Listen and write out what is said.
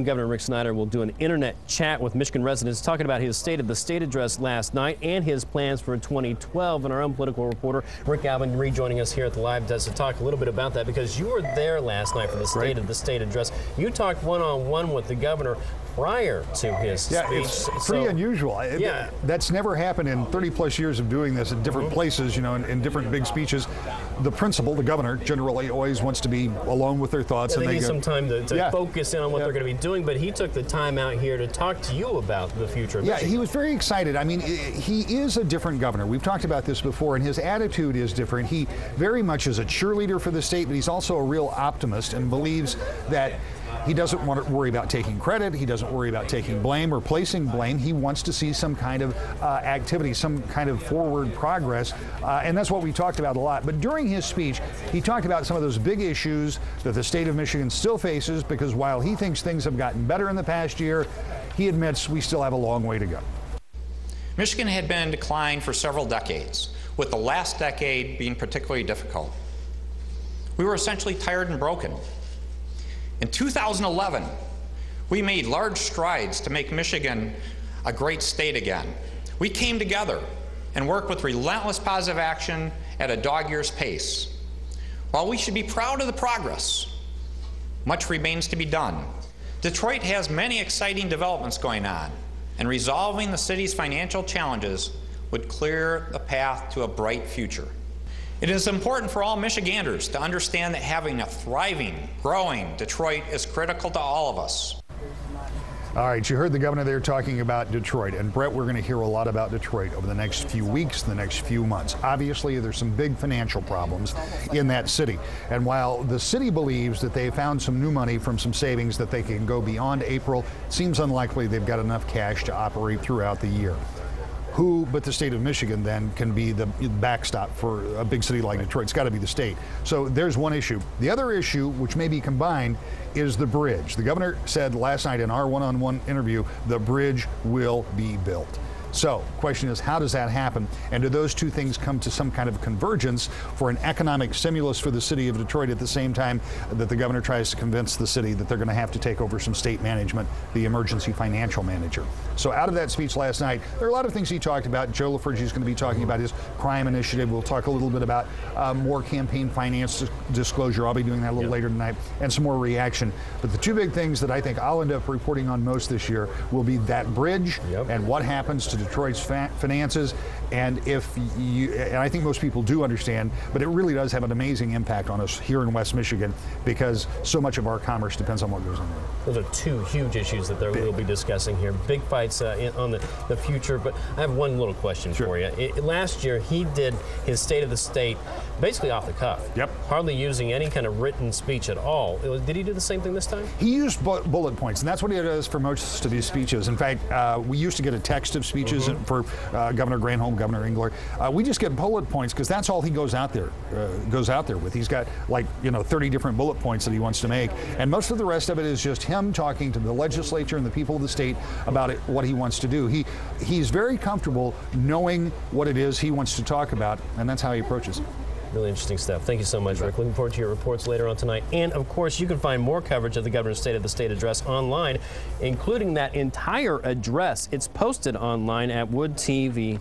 Governor Rick Snyder will do an internet chat with Michigan residents talking about his State of the State address last night and his plans for 2012. And our own political reporter, Rick Alvin, rejoining us here at the Live Desk to talk a little bit about that, because you were there last night for the State of the State address. You talked one-on-one with the governor prior to his speech. It's pretty unusual. That's never happened in 30-plus years of doing this in different places, you know, in different big speeches. The principal, the governor, generally always wants to be alone with their thoughts. They need some time to focus in on what they're going to be doing, but he took the time out here to talk to you about the future of Michigan. He was very excited. I mean, he is a different governor. We've talked about this before, and his attitude is different. He very much is a cheerleader for the state, but he's also a real optimist and believes that he doesn't want to worry about taking credit. He doesn't worry about taking blame or placing blame. He wants to see some kind of activity, some kind of forward progress, and that's what we talked about a lot. But during his speech, he talked about some of those big issues that the state of Michigan still faces, because while he thinks things have gotten better in the past year, he admits we still have a long way to go. Michigan had been in decline for several decades, with the last decade being particularly difficult. We were essentially tired and broken. In 2011, we made large strides to make Michigan a great state again. We came together and worked with relentless positive action at a dog-ears pace. While we should be proud of the progress, much remains to be done. Detroit has many exciting developments going on, and resolving the city's financial challenges would clear the path to a bright future. It is important for all Michiganders to understand that having a thriving, growing Detroit is critical to all of us. All right, you heard the governor there talking about Detroit. And Brett, we're going to hear a lot about Detroit over the next few weeks, the next few months. Obviously, there's some big financial problems in that city. And while the city believes that they found some new money from some savings that they can go beyond April, it seems unlikely they've got enough cash to operate throughout the year. Who but the state of Michigan then can be the backstop for a big city like Detroit? It's got to be the state. So there's one issue. The other issue, which may be combined, is the bridge. The governor said last night in our one-on-one interview, the bridge will be built. So the question is, how does that happen? And do those two things come to some kind of convergence for an economic stimulus for the city of Detroit at the same time that the governor tries to convince the city that they're going to have to take over some state management, the emergency financial manager? So out of that speech last night, there are a lot of things he talked about. Joe LaFurgey is going to be talking about his crime initiative. We'll talk a little bit about more campaign finance disclosure. I'll be doing that a little later tonight, and some more reaction. But the two big things that I think I'll end up reporting on most this year will be that bridge and what happens to Detroit's finances. And and I think most people do understand, but it really does have an amazing impact on us here in West Michigan, because so much of our commerce depends on what goes on there. Those are two huge issues that we'll be discussing here. Big fights on the future. But I have one little question for you. Last year, he did his State of the State basically off the cuff. Hardly using any kind of written speech at all. Did he do the same thing this time? He used bullet points, and that's what he does for most of his speeches. In fact, we used to get a text of speeches for Governor Granholm, Governor Engler. We just get bullet points because that's all he goes out there with. He's got 30 different bullet points that he wants to make, and most of the rest of it is just him talking to the legislature and the people of the state about what he wants to do. He's very comfortable knowing what it is he wants to talk about, and that's how he approaches it. Really interesting stuff. Thank you so much, Rick. Looking forward to your reports later on tonight. And, of course, you can find more coverage of the governor's State of the State address online, including that entire address. It's posted online at woodtv.com.